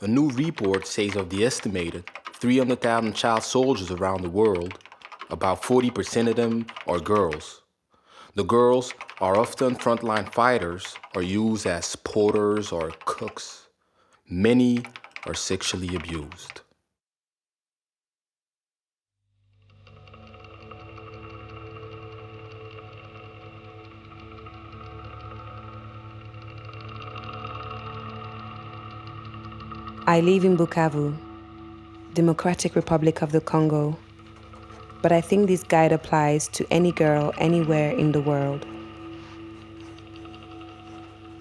A new report says of the estimated 300,000 child soldiers around the world, about 40% of them are girls. The girls are often frontline fighters or used as porters or cooks. Many are sexually abused. I live in Bukavu, Democratic Republic of the Congo, but I think this guide applies to any girl anywhere in the world.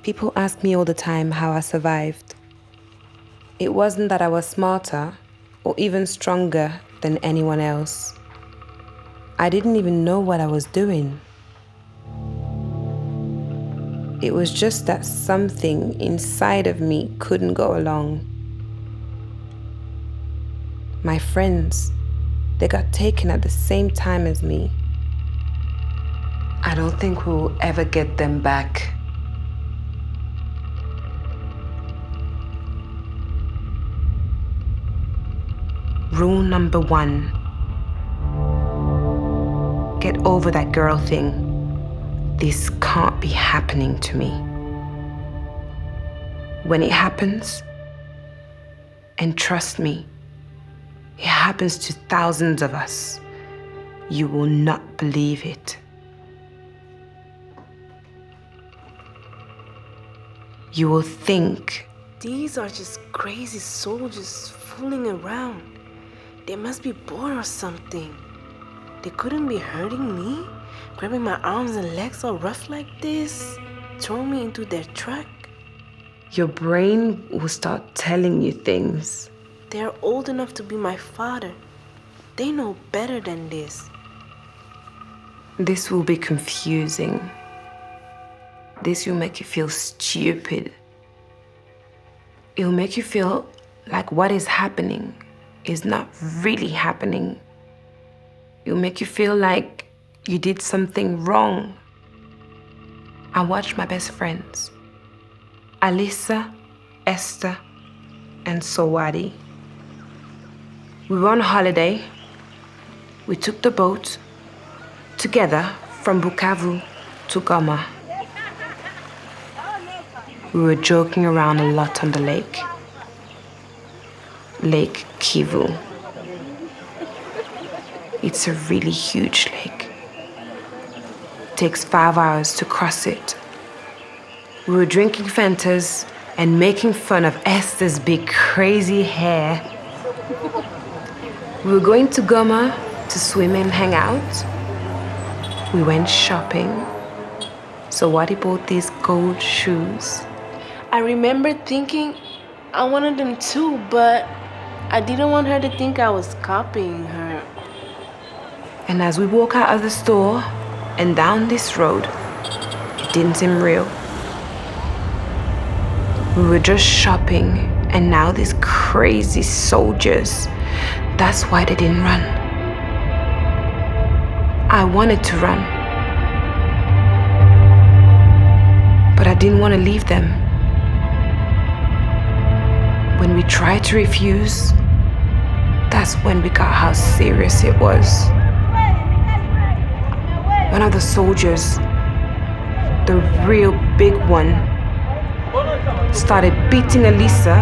People ask me all the time how I survived. It wasn't that I was smarter or even stronger than anyone else. I didn't even know what I was doing. It was just that something inside of me couldn't go along. My friends, they got taken at the same time as me. I don't think we'll ever get them back. Rule number 1. Get over that girl thing. This can't be happening to me. When it happens, and trust me, it happens to thousands of us, you will not believe it. You will think, these are just crazy soldiers fooling around. They must be bored or something. They couldn't be hurting me, grabbing my arms and legs all rough like this, throwing me into their truck. your brain will start telling you things. They're old enough to be my father. They know better than this. This will be confusing. This will make you feel stupid. It'll make you feel like what is happening is not really happening. It'll make you feel like you did something wrong. I watched my best friends, Alisa, Esther, and Sowadi. We were on holiday. We took the boat together from Bukavu to Goma. We were joking around a lot on the lake. Lake Kivu. It's a really huge lake. It takes 5 hours to cross it. We were drinking Fantas and making fun of Esther's big crazy hair. We were going to Goma to swim and hang out. We went shopping. So Wadi bought these gold shoes. I remember thinking I wanted them too, but I didn't want her to think I was copying her. And as we walk out of the store and down this road, it didn't seem real. We were just shopping, and now these crazy soldiers, that's why they didn't run. I wanted to run, but I didn't want to leave them. When we tried to refuse, that's when we got how serious it was. One of the soldiers, the real big one, started beating Alisa,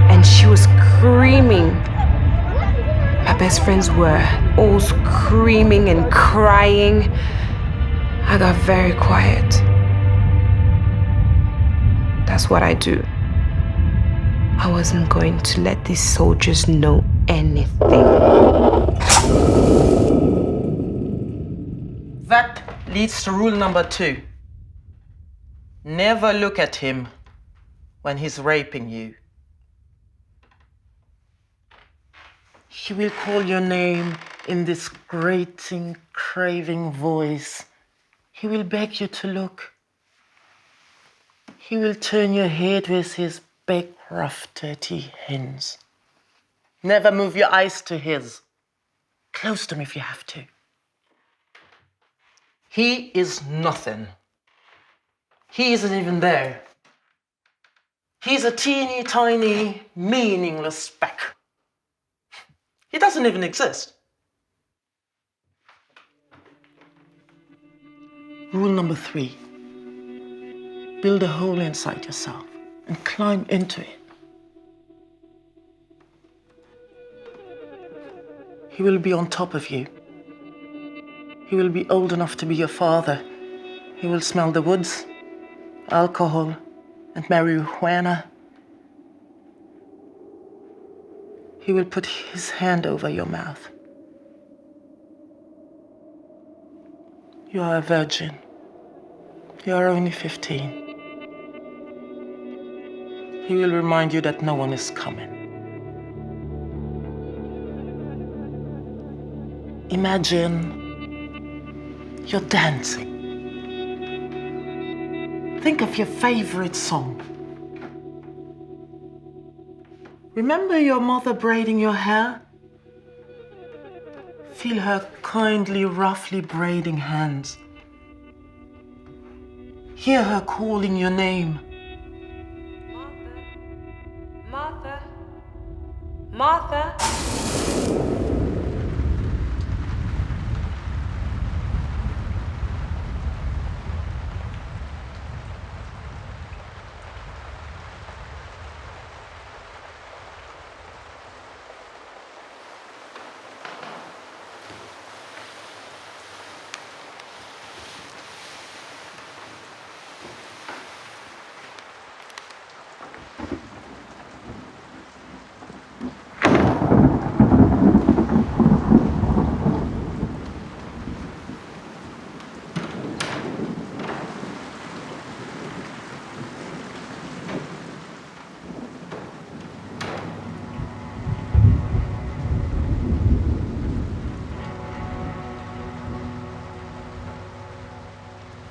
and she was screaming. My best friends were all screaming and crying. I got very quiet. That's what I do. I wasn't going to let these soldiers know anything. That leads to rule number 2. Never look at him when he's raping you. He will call your name in this grating, craving voice. He will beg you to look. He will turn your head with his big, rough, dirty hands. Never move your eyes to his. Close them if you have to. He is nothing. He isn't even there. He's a teeny tiny, meaningless speck. He doesn't even exist. Rule number 3. Build a hole inside yourself and climb into it. He will be on top of you. He will be old enough to be your father. He will smell the woods, alcohol, and marijuana. He will put his hand over your mouth. You are a virgin. You are only 15. He will remind you that no one is coming. Imagine you're dancing. Think of your favorite song. Remember your mother braiding your hair? Feel her kindly, roughly braiding hands. Hear her calling your name. Martha. Martha.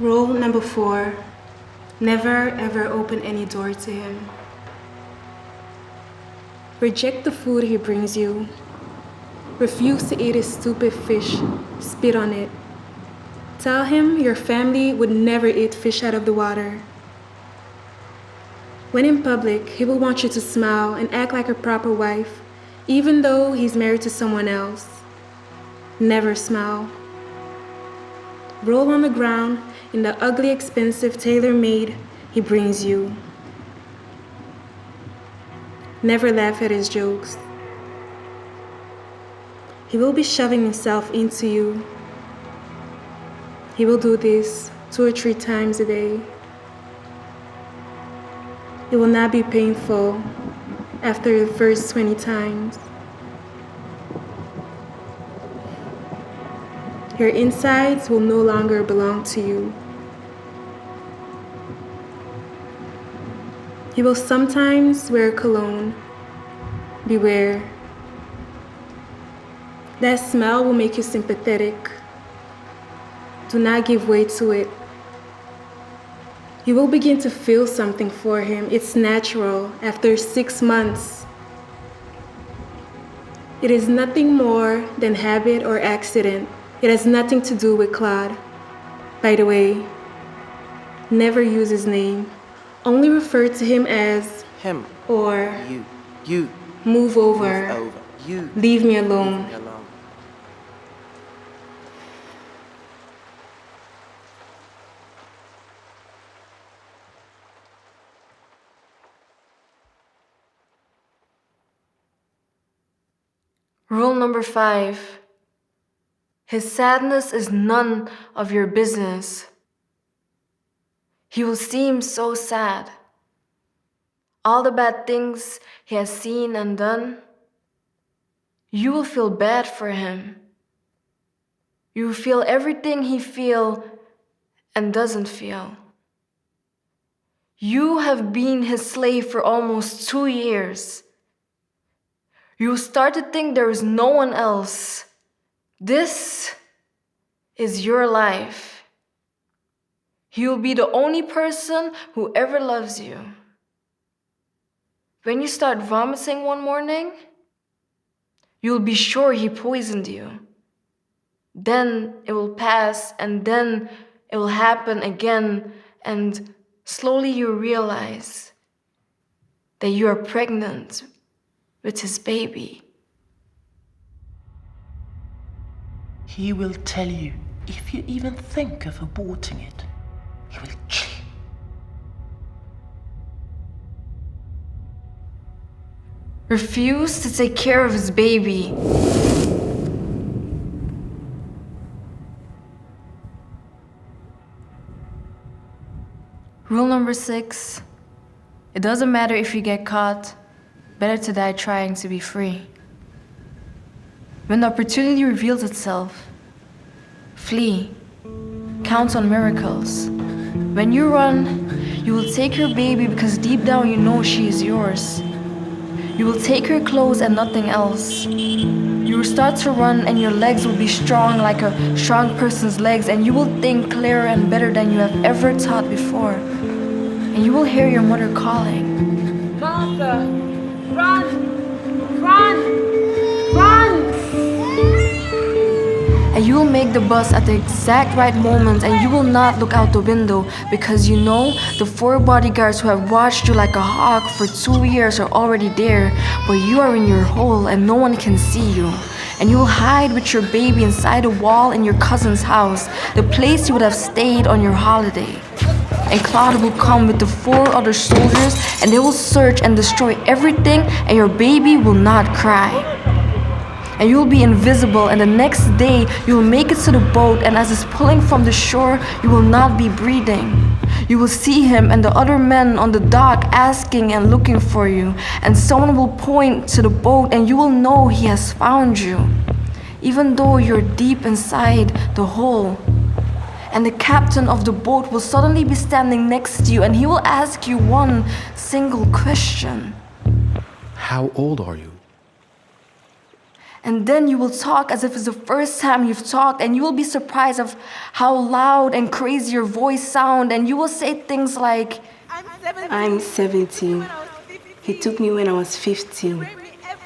Rule number 4. Never ever open any door to him. Reject the food he brings you. Refuse to eat his stupid fish. Spit on it. Tell him your family would never eat fish out of the water. When in public, he will want you to smile and act like a proper wife, even though he's married to someone else. Never smile. Roll on the ground in the ugly, expensive tailor-made he brings you. Never laugh at his jokes. He will be shoving himself into you. He will do this 2 or 3 times a day. It will not be painful after the first 20 times. Your insides will no longer belong to you. He will sometimes wear cologne. Beware. That smell will make you sympathetic. Do not give way to it. You will begin to feel something for him. It's natural after 6 months. It is nothing more than habit or accident. It has nothing to do with Claude. By the way, never use his name. Only refer to him as Him. or You. move over. Move over. You. Leave me alone. Leave me alone. Rule number 5. His sadness is none of your business. He will seem so sad. All the bad things he has seen and done, you will feel bad for him. You will feel everything he feels and doesn't feel. You have been his slave for almost 2 years. You will start to think there is no one else. This is your life. He will be the only person who ever loves you. When you start vomiting one morning, you'll be sure he poisoned you. Then it will pass, and then it will happen again, and slowly you realize that you are pregnant with his baby. He will tell you if you even think of aborting it. He will kill you. Refuse to take care of his baby. Rule number 6. It doesn't matter if you get caught. Better to die trying to be free. When the opportunity reveals itself, flee. Count on miracles. When you run, you will take your baby because deep down you know she is yours. You will take her clothes and nothing else. You will start to run and your legs will be strong like a strong person's legs, and you will think clearer and better than you have ever thought before. And you will hear your mother calling. Martha, run! Run! Run! And you will make the bus at the exact right moment, and you will not look out the window because you know the 4 bodyguards who have watched you like a hawk for 2 years are already there, but you are in your hole and no one can see you. And you will hide with your baby inside a wall in your cousin's house, the place you would have stayed on your holiday. And Claude will come with the 4 other soldiers, and they will search and destroy everything, and your baby will not cry. And you will be invisible, and the next day you will make it to the boat, and as it's pulling from the shore, you will not be breathing. You will see him and the other men on the dock asking and looking for you, and someone will point to the boat and you will know he has found you, even though you're deep inside the hole. And the captain of the boat will suddenly be standing next to you, and he will ask you one single question. How old are you? And then you will talk as if it's the first time you've talked, and you will be surprised of how loud and crazy your voice sounds, and you will say things like, I'm 17. He took me when I was 15.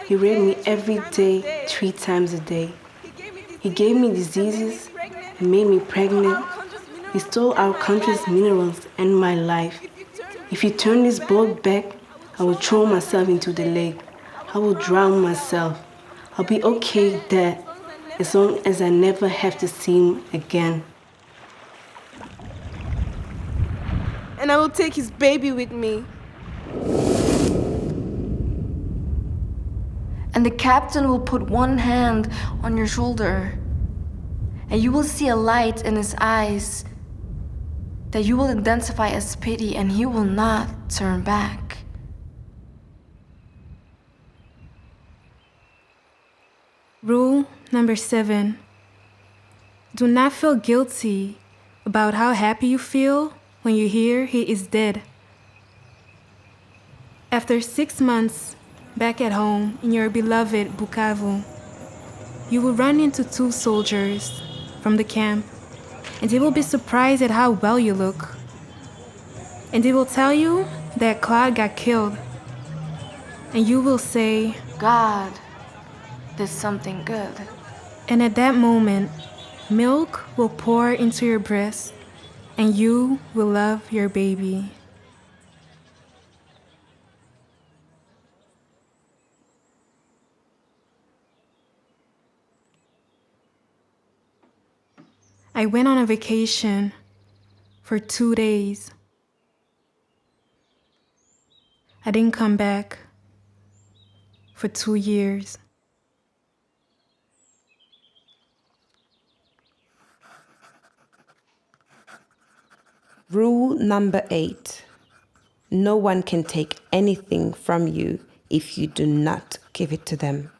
He raped me every day, 3 times a day. He gave me diseases and made me pregnant. He stole our country's minerals and my life. If you turn this boat back, I will throw myself into the lake. I will drown myself. I'll be okay, Dad, as long as I never have to see him again. And I will take his baby with me. and the captain will put one hand on your shoulder, and you will see a light in his eyes that you will identify as pity, and he will not turn back. Rule number 7. Do not feel guilty about how happy you feel when you hear he is dead. After 6 months back at home in your beloved Bukavu, you will run into 2 soldiers from the camp, and they will be surprised at how well you look. And they will tell you that Claude got killed. And you will say, God did something good. and at that moment, milk will pour into your breast, and you will love your baby. I went on a vacation for 2 days. I didn't come back for 2 years. Rule number 8. No one can take anything from you if you do not give it to them.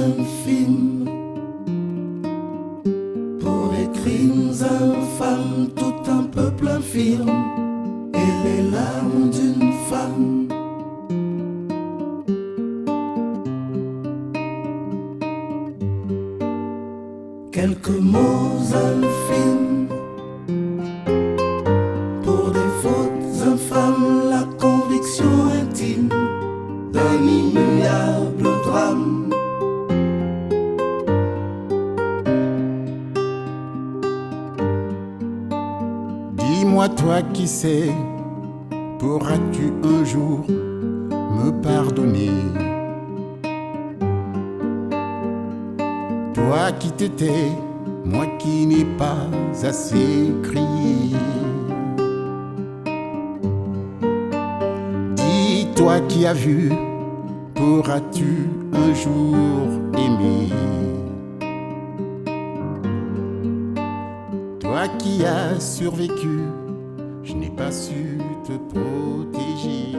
un film. Pour les crimes infâmes, tout un peuple infirme et les larmes d'une femme. Quelques mots infimes pour des fautes infâmes, la conviction intime d'un immuable drame. Dis-moi toi qui sais, pourras-tu un jour me pardonner? Toi qui t'étais, moi qui n'ai pas assez crié. Dis-toi qui as vu, pourras-tu un jour aimer? Toi qui as survécu, je n'ai pas su te protéger.